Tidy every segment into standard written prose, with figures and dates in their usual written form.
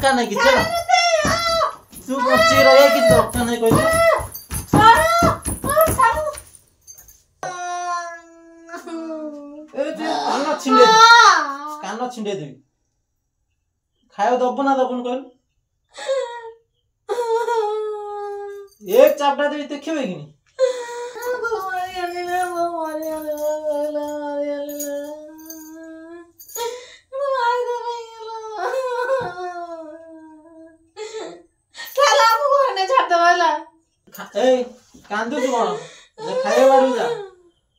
दरकार नहीं कि चल तू बच्ची रहे कि दरकार नहीं कोई कान छिंडे देवी खाए दब ना दबन कहल एक चापटा देवी देखिए कि नहीं कांदू तू कौन खाए बाड़ू जा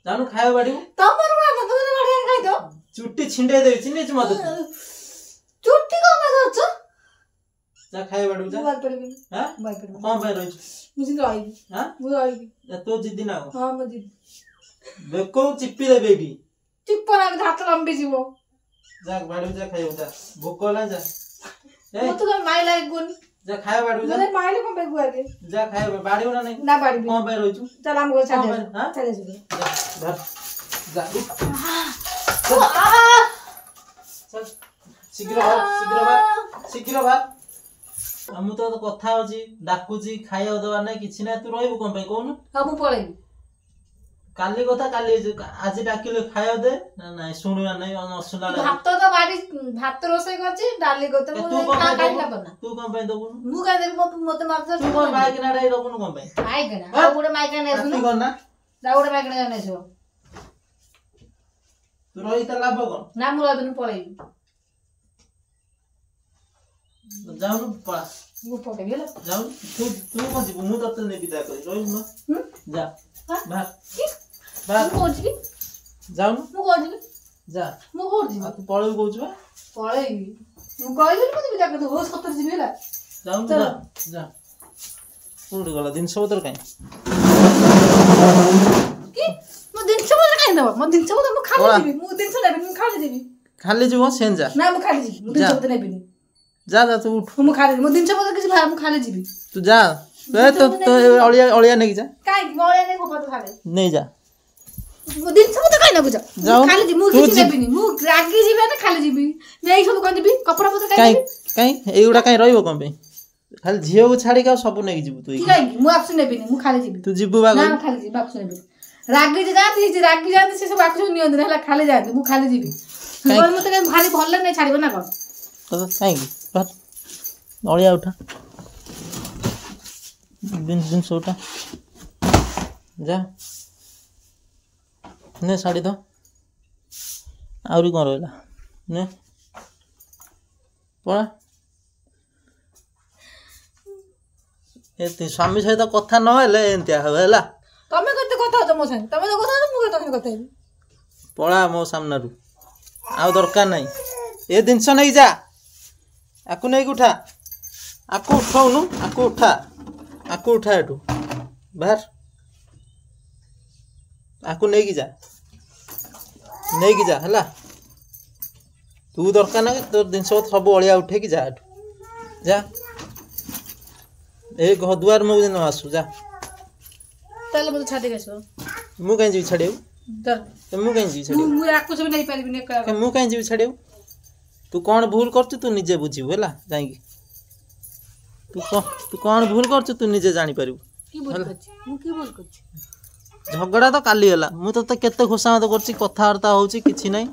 जानू खाए बाड़ू चुट्टी छिंडे देवी चिन्ह मत चुट्टी को मैं सोचो जा खाए बाड़ू जा बात पड़ेगी हां बात पड़ेगी कौन भाई रही मुझे तो आएगी हां मुझे आएगी तो जिद्दी ना हो हां मैं जिद्दी बेको चिप्पी दे बेटी चिप्पा ना हाथ लंबी जीवो जा बाड़ू जा खाए जा भूख ला जा वो तो माई लाइक गुन जा खाए बाड़ू जा मैं माई ले को बेगु आगे जा खाए बाड़ू ना नहीं ना बाड़ी कौन भाई रही तू चल हम को छाड़ हां चले जा जा चल शीघ्र बात हम तो कथा होची डाकुची खाइया दवा नहीं किछि ना तू रहबो कोन पे कोन हम पळेबी काली कथा काली आज डाकिले खाइया दे ना नहीं सुनवा नहीं न सुना भात तो बाड़ी भात रोसई करछि डाली को तो तू कोन पे तू कोन पे दबु मु का देबी मते मारछ तू कोन माइक ना डाई रबुन कोन पे माइक ना आ गुडे माइक ना सुन तू कोन ना जा गुडे माइक ना नेसो तू रही त लाभ कोन ना मु रबिन पळेबी जाऊ पळा मु पळेबी होला जाऊ तू कोन जीव मु तत ने विदा कर रही न जा भाग भाग मु कोजी जाऊ मु कोजी जा मु कोजी तू पळेबी कहू बा पळेबी मु कहली मते विदा कर हो 70 जीबी होला जाऊ जा जा उड़ गला दिन सबतर काई की मो दिन सबतर काई दबो मो दिन सबतर मु खाली जीबी मु दिन सब लेबी मु खाली जीबी खाली जीव सेन जा ना मु खाली जीबी मु दिन सबतर लेबी जा जा तू उठ मु खाली मो दिन सबतर किछ भाई मु खाली जीबी तू जा तो अलिया अलिया नहीं जा काई मोळे ने को पत खाले नहीं जा मो दिन सबतर काई ना बुझा खाली जीबी मु किछ लेबी मु रागी जीबी ना खाली जीबी नै सब कोन जीबी कपड़ा पत काई काई एउडा काई रहइबो कोन पे खाली झियो को छाडी का सब नै जीबू तू काई मु आपसे नेबी मु खाली जीबी तू जीबू बा ना खाली जीबी आपसे नेबी रागी जाती से सब आपसे नियन हला खाली जाती मु खाली जीबी बोल मते काई भारी भल नै छाडीबो ना कोन तो काई बात अलिया उठा दिन सोटा जा ने साड़ी दो आउरी कोन रहला ने पळा एते स्वामी सहित कथा न हेले एंतिया होला तमे कते कथा हो मो संग तमे तो कथा मु कते कथा पळा मो सामना रु आ दरकार नहीं ए दिनस नहीं जा आकु नहीं उठा आकु उठाउनु आकु उठा एटू बाहर आकु नहीं जा हला तू दरकार ना तो जिनस सब अलिया उठे कि जा एटू जा ए घदुआर मो दिन आसु जा तले मते छाडी गसो मु कहीं जी छाडियो चल मु कहीं जी छाडियो मु आकु सब नहीं पारिबि ने का मु कहीं जी छाडियो तू कौन भूल करछु तू निजे बुझिबु हला जाई तू कौन भूल करछु तू निजे जानि परिबु की भूल करछि मु की भूल करछि झगड़ा तो काली होला मु तो केते खुशामत करछि कथावार्ता होछि किछि नै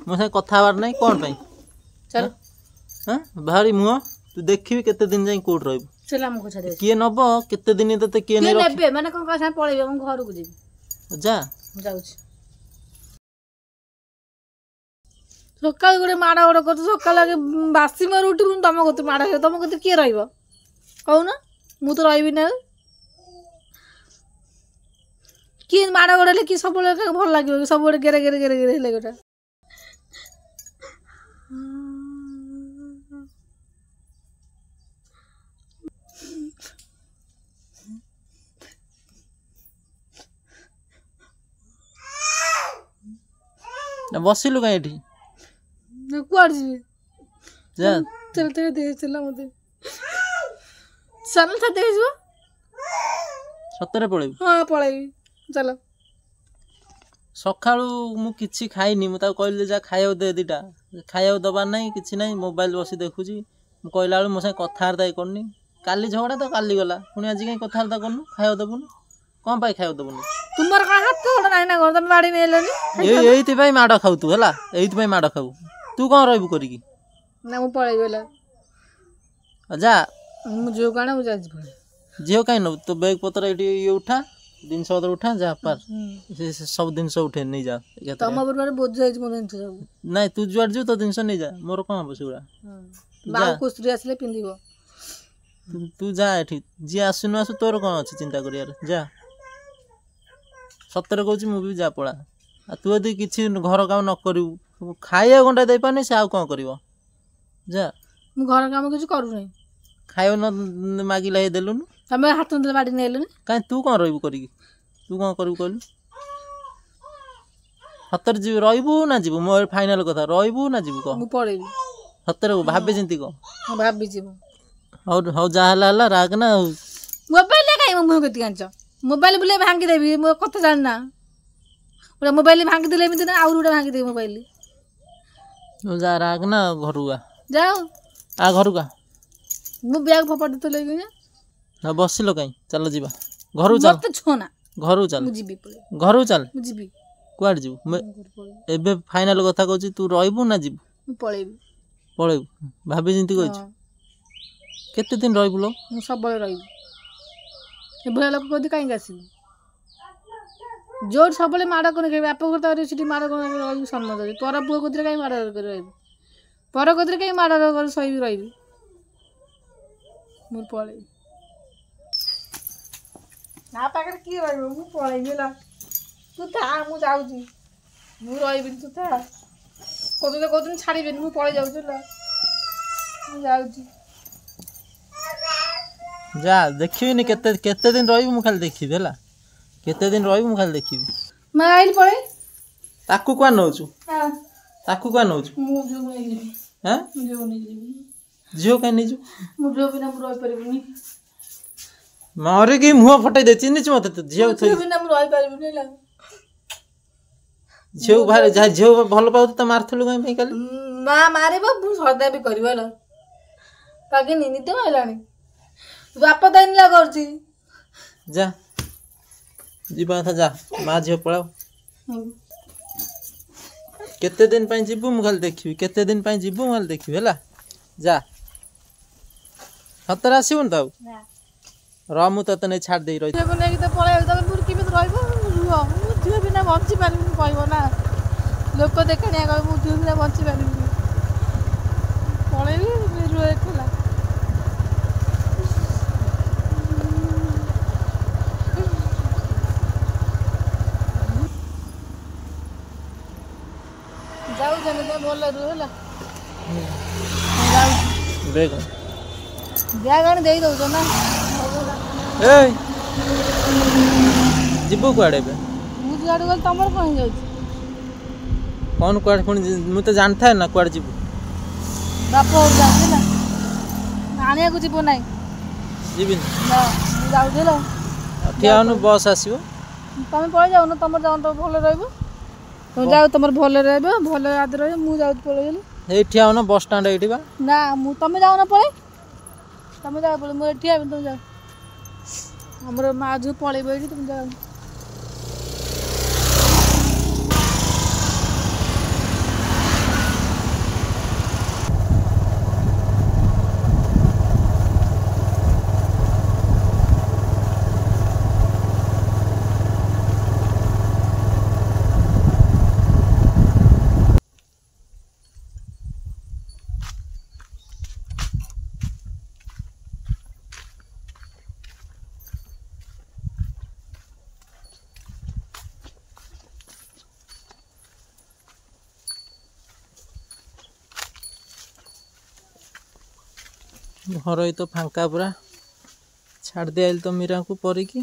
मो से कथावार नै कोन पई चल हां भारी मुह तू देखिबि केते दिन जाई कोट रहबु चल हमको छाडे किए नबो केते दिन तते किए नै रख नेबे माने कोन का पळेबे हम घर को जेबी जा जाउछि सकाल गुडे माडा ओड कर सकाल लागे बासी मार उठी तुम कत माडा तुम कत किए रहइबो कहू ना मु तो रहबी ना कि माडा ओडले कि सब भल लागिबो सब गेरे गेरे गेरे गेरे हेले गोटा बसिलु काई एठी कुआड़ जीबी जा चल तेरे दे चला मते चल था दे जो सतरे पळेबी हां पळेबी चल सकाळू मु किछि खाइनी मु ता कहले जा खाइयो दे दिटा खाइयो दबा नहीं किछि नहीं मोबाइल बसी देखुजी ମୁଁ କହିଲା ବେଳକୁ ମୋ ସାଙ୍ଗେ କଥାବାର୍ତ୍ତା କରୁନି। କାଲି ଝଗଡ଼ା ତ କାଲି ଗଲା, ପୁଣି ଆଜି କାହିଁ କଥାବାର୍ତ୍ତା କରୁନୁ? ଖାଇବାକୁ ଦେବୁନି, କ'ଣ ପାଇଁ ଖାଇବାକୁ ଦେବୁନି? ତୁମର କ'ଣ ହାତ ଗୋଡ଼ ନାହିଁ ନା କ'ଣ? ତମେ ବାଡ଼ି ନେଲନି? ଏଇଥିପାଇଁ ମାଡ଼ ଖାଉ ତୁ ହେଲା, ଏଇଥିପାଇଁ ମାଡ଼ ଖାଉ। ତୁ କ'ଣ ରହିବୁ କରିକି? ନା ମୁଁ ପଳେଇବି ହେଲା। ଯା। ମୁଁ ଝିଅ କାଣ ମୁଁ ଯାଉଛି ପଳେଇ। ଝିଅ କାହିଁ ନେବୁ? ତୋ ବ୍ୟାଗ୍ ପତ୍ର ଏଇଠି ଇଏ ଉଠା, ଜିନିଷ ପତ୍ର ଉଠା, ଯା ପାର ସେ ସବୁ ଜିନିଷ ଉଠେ ନେଇଯା। ତମ ପରିବାର ବୋଝ ହେଇଛି ମୋ ଜିନିଷ ସବୁ। ନାଇଁ ତୁ ଯୁଆଡ଼େ ଯିବୁ ତୋ ଜିନିଷ ନେଇଯା, ମୋର କ'ଣ ହବ ସେଗୁଡ଼ା। ବାବୁକୁ ସ୍ତ୍ରୀ ଆସିଲେ ପିନ୍ଧିବ। ତୁ ଯା ଏଠି, ଯିଏ ଆସୁନୁ ଆସୁ, ତୋର କ'ଣ ଅଛି ଚିନ୍ତା କରିବାର? ଯା, ସତରେ କହୁଛି ମୁଁ ବି ଯା ପଳା। ଆଉ ତୁ ଯଦି କିଛି ଘର କାମ ନ କରିବୁ, ଖାଇବା ଗଣ୍ଡା ଦେଇପାରୁନି, ସେ ଆଉ କ'ଣ କରିବ? ଯା। ମୁଁ ଘର କାମ କିଛି କରୁନି। ଖାଇବା ନ ମାଗିଲା ହେଇ ଦେଲୁନୁ। ତମେ ହାତ ଦେଲେ ବାଡ଼ି ନେଲନି। କାହିଁ ତୁ କ'ଣ ରହିବୁ କରିକି? ତୁ କ'ଣ କରିବୁ କହିଲୁ? ସତରେ ଯିବୁ, ରହିବୁ ନା ଯିବୁ? ମୋ ଫାଇନାଲ କଥା, ରହିବୁ ନା ଯିବୁ କହ? ମୁଁ ପଳେଇବି। ସତରେ ଭାବି ଚିନ୍ତି କହ। ମୁଁ ଭାବିଛି। ହଉ ହଉ, ଯାହା ହେଲା ହେଲା, ରାଗ ନା। ଆଉ ମୋବାଇଲ କାହିଁ ମୋ ମୁହଁ କେତିକି ଆଣିଛ? ମୋବାଇଲ ବୁଲେଇ ଭାଙ୍ଗିଦେବି, ମୋ କଥା ଜାଣିନା। ଗୋଟେ ମୋବାଇଲ ଭାଙ୍ଗିଦେଲେ ଏମିତି ନା, ଆହୁରି ଗୋଟେ ଭାଙ୍ଗିଦେବି ମୋବାଇଲ। ଯା, ରାଗ ନା, ଘରକୁ ଆ। ଯାଅ ଆ ଘରକୁ ଆ। ମୁଁ ବ୍ୟାଗ୍ ଫୋପାଡ଼ି ଦେଲେ ନା ବସିଲ କାହିଁ? ଚାଲ ଯିବା ଘରକୁ। ଚାଲ ମତେ ଛୁଅନା। ଘରକୁ ଚାଲ। ମୁଁ ଯିବି ପଳେଇ। ଘରକୁ ଚାଲ। ମୁଁ ଯିବି। କୁଆଡ଼େ ଯିବୁ? ଏବେ ଫାଇନାଲ କଥା କହୁଛି, ତୁ ରହିବୁ ନା ଯିବୁ? ମୁଁ ପଳେଇବି। ପଳେଇବୁ? ଭାବି ଚିନ୍ତି କହିଛୁ। କେତେ ଦିନ ରହିବୁ ଲୋ? ମୁଁ ସବୁବେଳେ ରହିବି। ଏଭଳିଆ ଲୋକ କହୁଛି କାହିଁକି ଆସିବି? ଯୋଉଠି ସବୁବେଳେ ମାଡ଼ କରି ଖାଇବି, ବାପ ଘର ତ ସେଠି ମାଡ଼ କରି ରହିବି ସମ୍ମତ ଅଛି। ପର ପୁଅ କତିରେ କାହିଁ ମାଡ଼ କରି ରହିବି? ପର କତିରେ କାହିଁ ମାଡ଼ କରି ସହିବି ରହିବି? ମୁଁ ପଳେଇବି। ନା ପାଖରେ କିଏ ରହିବ? ମୁଁ ପଳେଇବି ହେଲା। ତୁ ଥା, ମୁଁ ଯାଉଛି। ମୁଁ ରହିବିନି, ତୁ ଥା। କହୁଛନ୍ତି ଛାଡ଼ିବିନି, ମୁଁ ପଳେଇ ଯାଉଛି ହେଲା। ମୁଁ ଯାଉଛି। ଯା, ଦେଖିବିନି କେତେ କେତେ ଦିନ ରହିବୁ, ମୁଁ ଖାଲି ଦେଖିବି ହେଲା। କେତେ ଦିନ ରହିବୁ ମୁଁ ଖାଲି ଦେଖିବି। ମା ଆଇଲି ପଳେଇ। ତାକୁ କୁଆ ନଉଛୁ? ତାକୁ କୁଆ ନଉଛୁ? ମୁଁ ଝିଅ ନେଇଯିବି। ହଁ, ମୁଁ ଝିଅ ନେଇଯିବି। ଝିଅ କାହିଁ ନେଇଛୁ? ମୁଁ ଝିଅ ବିନା ମୁଁ ରହିପାରିବିନି। ମରିକି ମୁହଁ ଫଟେଇ ଦେ, ଚିହ୍ନିଛୁ ମତେ? ତ ଝିଅ ବିନା ମୁଁ ରହିପାରିବିନି ହେଲା। ଝିଅକୁ ଭାରି, ଯାହା ଝିଅ ଭଲ ପାଉଛୁ ତ ମାରୁଥିଲୁ କାହିଁ ପାଇଁ କାଲି? ମା ମାରିବ, ମୁଁ ସଦା ବି କରିବ ହେଲା। ତାକେ ନିଦ ମାଇଲାଣି, ବାପା ଦାଇନିଲା କରୁଛି। ଯା, ଯିବା କଥା ଯା, ମା ଝିଅ ପଳାଉ। କେତେ ଦିନ ପାଇଁ ଯିବୁ ମୁଁ ଖାଲି ଦେଖିବି, କେତେ ଦିନ ପାଇଁ ଯିବୁ ମୁଁ ଖାଲି ଦେଖିବି ହେଲା। ଯା, ସତରେ ଆସିବୁନି ତ ଆଉ? ରହ, ମୁଁ ତତେ ନେଇ ଛାଡ଼ି ଦେଇ ରହିଛି। ଝିଅକୁ ନେଇକି ତ ପଳେଇବି, ତମେ ପୁଣି କେମିତି ରହିବ? ରୁହ, ମୁଁ ଝିଅ ବିନା ବଞ୍ଚି ପାରିବିନି କହିବ ନା। ଲୋକ ଦେଖାଣିଆ କହିବ ମୁଁ ଝିଅ ବିନା ବଞ୍ଚି ପାରିବିନି। ପଳେଇବି, ରୁହ ଏକଲା। ଯାଉଛନ୍ତି ତ ଭଲ ରୁହ ହେଲା। ବ୍ୟାଗ ଆଣି ଦେଇ ଦଉଛ ନା? ଏଇ ଯିବୁ କୁଆଡ଼େ ଏବେ? ମୁଁ ଯୁଆଡ଼େ ଗଲେ ତମର କ'ଣ ହେଇଯାଉଛି? କ'ଣ କୁଆଡ଼େ? ପୁଣି ମୁଁ ତ ଜାଣିଥାଏ ନା କୁଆଡ଼େ ଯିବୁ। ବାପ ଘରକୁ ଯାଉଛି ହେଲା, ଆଣିବାକୁ ଯିବ ନାହିଁ। ଯିବିନି। ନା, ମୁଁ ଯାଉଛି ହେଲା। ଠିଆ ହଉନୁ, ବସ୍ ଆସିବ। ତମେ ପଳେଇ ଯାଉନ, ତମର ଯାଉନ, ତମେ ଭଲ ରହିବ। ତମେ ଯାଉ, ତମର ଭଲ ରହିବ, ଭଲ ଆଦ ରହିବ। ମୁଁ ଯାଉଛି ପଳେଇଗଲି। ଏଇ ଠିଆ ହଉନ, ବସ୍ ଷ୍ଟାଣ୍ଡ ଏଇଠି ବା। ନା, ତମେ ଯାଉନ ପଳେଇ। ତମେ ଯାଅ ପଳେଇ, ମୁଁ ଏଠି ହେବି, ତମେ ଯାଅ। ଆମର ମା ଝିଅ ପଳେଇବ ଏଇଠି, ତମେ ଯାଅ। ଘର ଏଇ ତ ଫାଙ୍କା ପୁରା, ଛାଡ଼ି ଦିଆଇଲି ତ ମୀରାକୁ ପରିକି।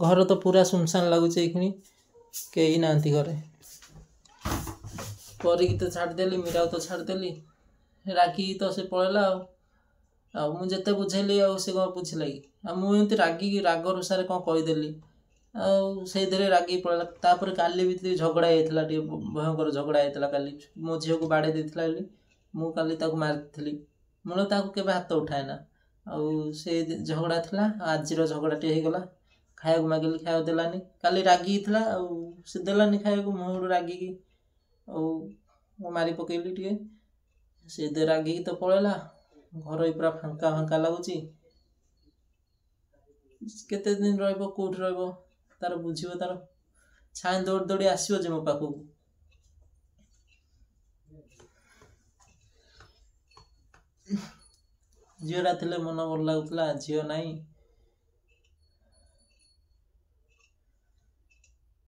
ଘର ତ ପୁରା ସୁନସାନ ଲାଗୁଛି, ଏଇଖିଣି କେହି ନାହାନ୍ତି ଘରେ। ପରିକି ତ ଛାଡ଼ିଦେଲି, ମୀରାକୁ ତ ଛାଡ଼ିଦେଲି, ରାଗିକି ତ ସେ ପଳେଇଲା। ଆଉ ମୁଁ ଯେତେ ବୁଝେଇଲି ଆଉ ସେ କ'ଣ ବୁଝିଲା କି? ଆଉ ମୁଁ ଏମିତି ରାଗିକି ରାଗ ରୁଷାରେ କ'ଣ କହିଦେଲି, ଆଉ ସେଇଥିରେ ରାଗିକି ପଳେଇଲା। ତାପରେ କାଲି ବି ଟିକେ ଝଗଡ଼ା ହେଇଥିଲା, ଟିକେ ଭୟଙ୍କର ଝଗଡ଼ା ହେଇଥିଲା କାଲି। ମୋ ଝିଅକୁ ବାଡ଼େଇ ଦେଇଥିଲା ବୋଲି ମୁଁ କାଲି ତାକୁ ମାରିଥିଲି। ମୁଁ ତାକୁ କେବେ ହାତ ଉଠାଏ ନା। ଆଉ ସେ ଝଗଡ଼ା ଥିଲା, ଆଜିର ଝଗଡ଼ାଟିଏ ହେଇଗଲା। ଖାଇବାକୁ ମାଗିଲି, ଖାଇବାକୁ ଦେଲାନି। କାଲି ରାଗିଥିଲା ଆଉ ସେ ଦେଲାନି ଖାଇବାକୁ, ମୁଁ ରାଗିକି ଆଉ ମାରି ପକେଇଲି ଟିକେ। ସେ ରାଗିକି ତ ପଳେଇଲା। ଘର ପୁରା ଫାଙ୍କା ଫାଙ୍କା ଲାଗୁଛି। କେତେ ଦିନ ରହିବ, କୋଉଠି ରହିବ, ତାର ବୁଝିବ। ତାର ଛାଇଁ ଦୌଡ଼ି ଦୌଡ଼ି ଆସିବ ଯେ ମୋ ପାଖକୁ। ଝିଅଟା ଥିଲେ ମନ ଭଲ ଲାଗୁଥିଲା, ଝିଅ ନାହିଁ।